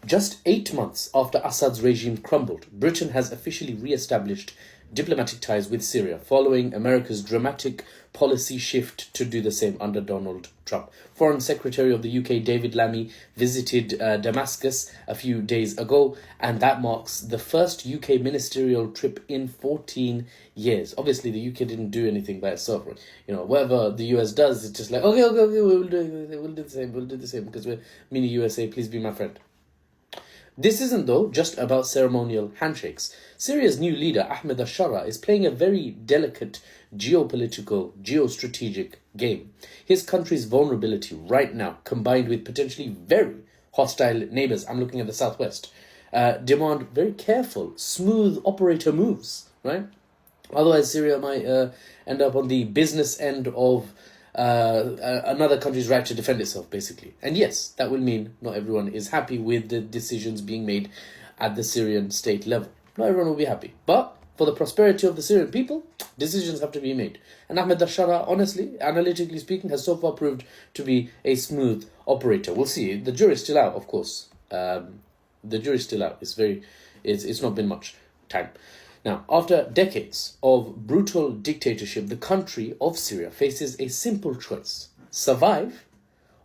Just 8 months after Assad's regime crumbled, Britain has officially re-established diplomatic ties with Syria, following America's dramatic policy shift to do the same under Donald Trump. Foreign Secretary of the UK, David Lammy, visited Damascus a few days ago, and that marks the first UK ministerial trip in 14 years. Obviously, the UK didn't do anything by itself. Whatever the US does, it's just like, okay, we'll do the same, because we're mini USA, please be my friend. This isn't, though, just about ceremonial handshakes. Syria's new leader, Ahmed al-Shara, is playing a very delicate geopolitical, geostrategic game. His country's vulnerability right now, combined with potentially very hostile neighbors, I'm looking at the southwest, demand very careful, smooth operator moves, right? Otherwise, Syria might end up on the business end of another country's right to defend itself, basically. And yes, that will mean not everyone is happy with the decisions being made at the Syrian state level. Not everyone will be happy. But for the prosperity of the Syrian people, decisions have to be made. And Ahmed al-Shara, honestly, analytically speaking, has so far proved to be a smooth operator. We'll see. The jury's still out, of course. The jury's still out. It's not been much time. Now, after decades of brutal dictatorship, the country of Syria faces a simple choice: survive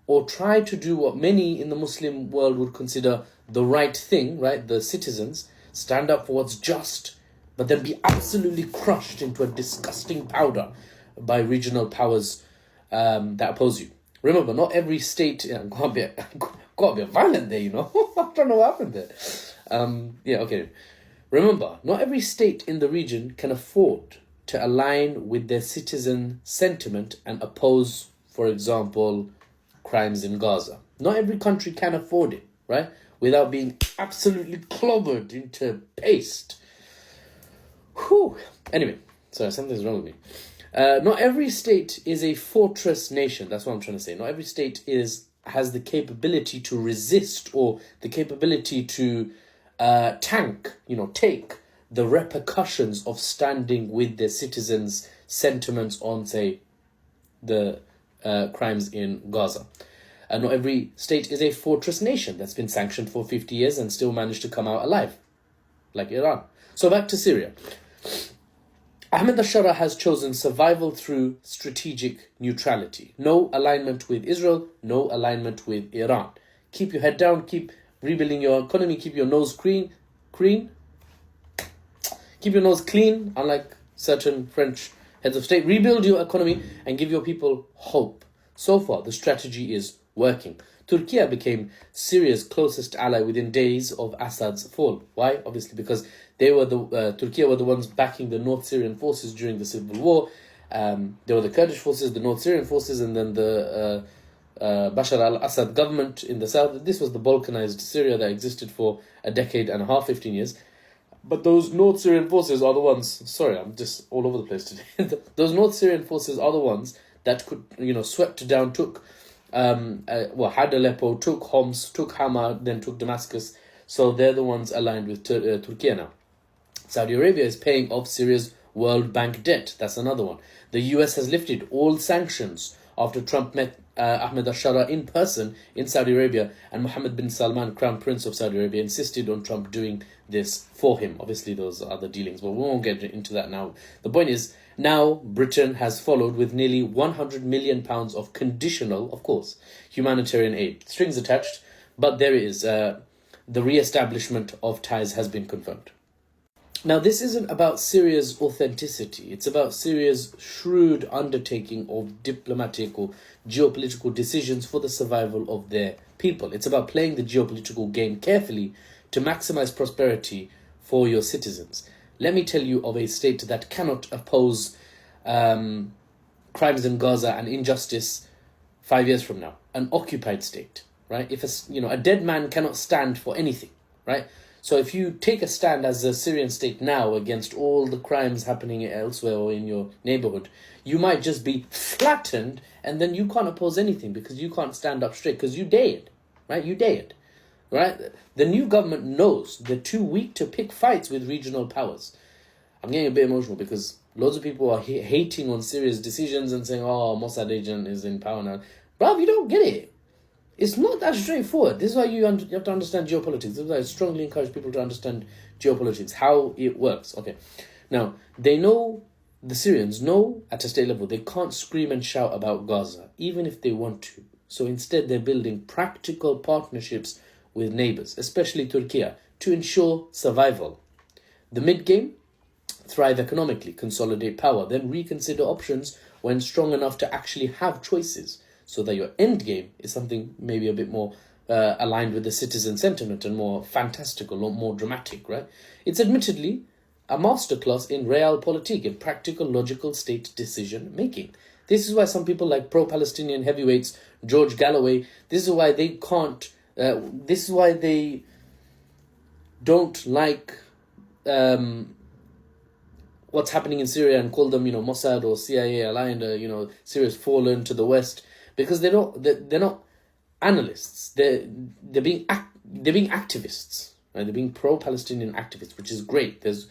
or try to do what many in the Muslim world would consider the right thing, right? The citizens stand up for what's just, but then be absolutely crushed into a disgusting powder by regional powers that oppose you. Remember, not every state... got a bit violent there, I don't know what happened there. Remember, not every state in the region can afford to align with their citizen sentiment and oppose, for example, crimes in Gaza. Not every country can afford it, right? Without being absolutely clobbered into paste. Whew. Anyway, sorry, something's wrong with me. Not every state is a fortress nation. That's what I'm trying to say. Not every state has the capability to resist or the capability to take the repercussions of standing with their citizens' sentiments on, say, the crimes in Gaza. Not every state is a fortress nation that's been sanctioned for 50 years and still managed to come out alive, like Iran. So back to Syria. Ahmed al-Shara has chosen survival through strategic neutrality. No alignment with Israel, no alignment with Iran. Keep your head down, keep rebuilding your economy, keep your nose clean. Keep your nose clean, unlike certain French heads of state. Rebuild your economy and give your people hope. So far, the strategy is working. Turkey became Syria's closest ally within days of Assad's fall. Why? Obviously because Turkey were the ones backing the North Syrian forces during the civil war. There were the Kurdish forces, the North Syrian forces, and then the Bashar al-Assad government in the south. This was the Balkanized Syria that existed for a decade and a half, 15 years. But those North Syrian forces are the ones... Sorry, I'm just all over the place today. Those North Syrian forces are the ones that could, swept down, took... had Aleppo, took Homs, took Hama, then took Damascus. So they're the ones aligned with Turkey now. Saudi Arabia is paying off Syria's World Bank debt. That's another one. The US has lifted all sanctions after Trump met Ahmed al-Shara in person in Saudi Arabia, and Mohammed bin Salman, Crown Prince of Saudi Arabia, insisted on Trump doing this for him. Obviously, those are other dealings, but we won't get into that now. The point is, now Britain has followed with nearly £100 million of conditional, of course, humanitarian aid. Strings attached, but there it is. The re-establishment of ties has been confirmed. Now, this isn't about Syria's authenticity. It's about Syria's shrewd undertaking of diplomatic or geopolitical decisions for the survival of their people. It's about playing the geopolitical game carefully to maximize prosperity for your citizens. Let me tell you of a state that cannot oppose crimes in Gaza and injustice 5 years from now. An occupied state, right? If a dead man cannot stand for anything, right? So if you take a stand as a Syrian state now against all the crimes happening elsewhere or in your neighborhood, you might just be flattened, and then you can't oppose anything because you can't stand up straight because you dead, right? You dead, right? The new government knows they're too weak to pick fights with regional powers. I'm getting a bit emotional because loads of people are hating on Syria's decisions and saying, oh, Mossad agent is in power now. Bruv, you don't get it. It's not that straightforward. This is why you have to understand geopolitics. This is why I strongly encourage people to understand geopolitics, how it works. Okay, now they know, the Syrians know at a state level they can't scream and shout about Gaza, even if they want to. So instead, they're building practical partnerships with neighbors, especially Turkey, to ensure survival. The mid-game, thrive economically, consolidate power, then reconsider options when strong enough to actually have choices, so that your end game is something maybe a bit more aligned with the citizen sentiment and more fantastical or more dramatic, right? It's admittedly a masterclass in realpolitik, in practical, logical state decision making. This is why some people like pro-Palestinian heavyweights, George Galloway, this is why they can't, this is why they don't like what's happening in Syria and call them, Mossad or CIA aligned, Syria's fallen to the West, because they're not analysts. They're being activists, right? They're being pro-Palestinian activists, which is great. There's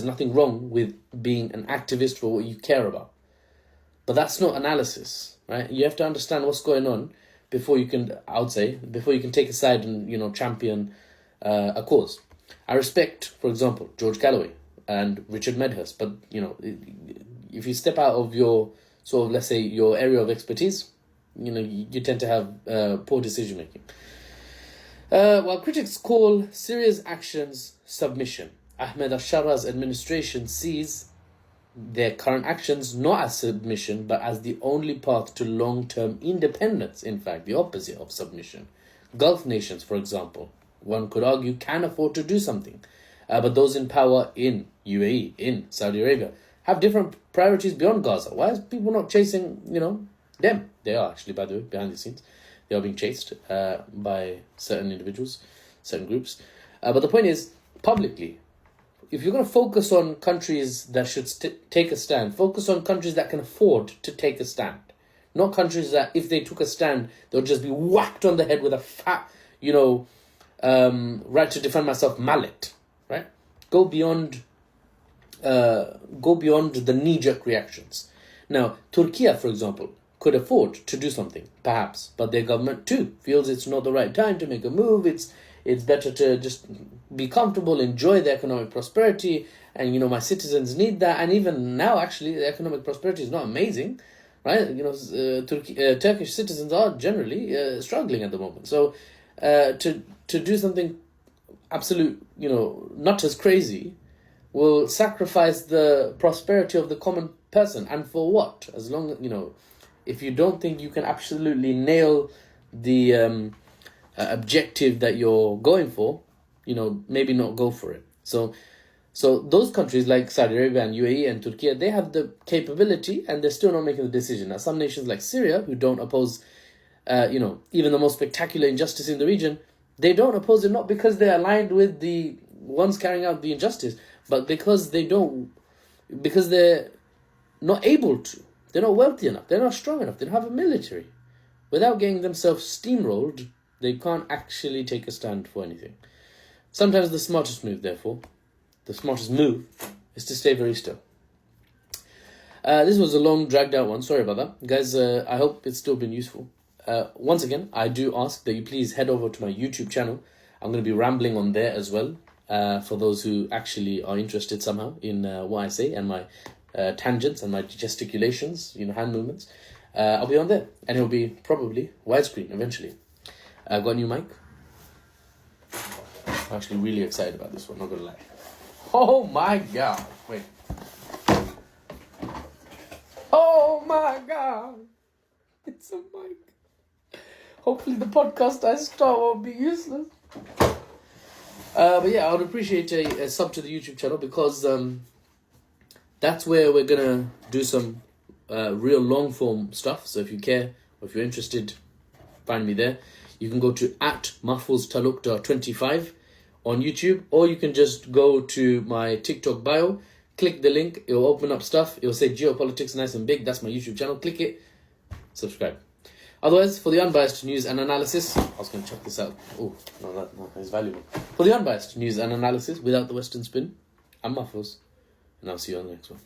nothing wrong with being an activist for what you care about, but that's not analysis, right? You have to understand what's going on before you can, I would say, before you can take a side and champion a cause. I respect, for example, George Galloway and Richard Medhurst, but if you step out of your sort of, let's say, your area of expertise, you tend to have poor decision making. While critics call Syria's actions submission, Ahmed al-Shara's administration sees their current actions not as submission, but as the only path to long-term independence. In fact, the opposite of submission. Gulf nations, for example, one could argue, can afford to do something. But those in power in UAE, in Saudi Arabia, have different priorities beyond Gaza. Why is people not chasing, them? They are actually, by the way, behind the scenes. They are being chased by certain individuals, certain groups. But the point is, publicly, if you're going to focus on countries that should take a stand, focus on countries that can afford to take a stand. Not countries that, if they took a stand, they'll just be whacked on the head with a fat, right to defend myself mallet, right? Go beyond the knee-jerk reactions. Now, Turkey, for example, could afford to do something, perhaps, but their government too feels it's not the right time to make a move. It's better to just be comfortable, enjoy the economic prosperity, and my citizens need that. And even now, actually, the economic prosperity is not amazing, right? Turkish citizens are generally struggling at the moment. So to do something absolute, not as crazy, will sacrifice the prosperity of the common person. And for what? As long as, if you don't think you can absolutely nail the objective that you're going for, maybe not go for it. So those countries like Saudi Arabia and UAE and Turkey, they have the capability and they're still not making the decision. Now, some nations like Syria, who don't oppose, even the most spectacular injustice in the region, they don't oppose it not because they're aligned with the ones carrying out the injustice, but because because they're not able to. They're not wealthy enough. They're not strong enough. They don't have a military. Without getting themselves steamrolled, they can't actually take a stand for anything. Sometimes the smartest move is to stay very still. This was a long, dragged out one. Sorry about that. Guys, I hope it's still been useful. Once again, I do ask that you please head over to my YouTube channel. I'm going to be rambling on there as well, for those who actually are interested somehow in what I say and my tangents and my gesticulations, hand movements. I'll be on there, and it'll be probably widescreen eventually. I got a new mic. I'm actually really excited about this one, not gonna lie. Oh my god! Wait. Oh my god! It's a mic. Hopefully the podcast I start won't be useless. But yeah, I would appreciate a sub to the YouTube channel, because that's where we're gonna do some real long form stuff. So if you care, or if you're interested, find me there. You can go to @mahfouztalukdar25 on YouTube, or you can just go to my TikTok bio, click the link, it'll open up stuff, it'll say geopolitics nice and big, that's my YouTube channel, click it, subscribe. Otherwise, for the unbiased news and analysis, I was going to check this out. Oh, no, it's valuable. For the unbiased news and analysis without the Western spin, I'm Mahfouz, and I'll see you on the next one.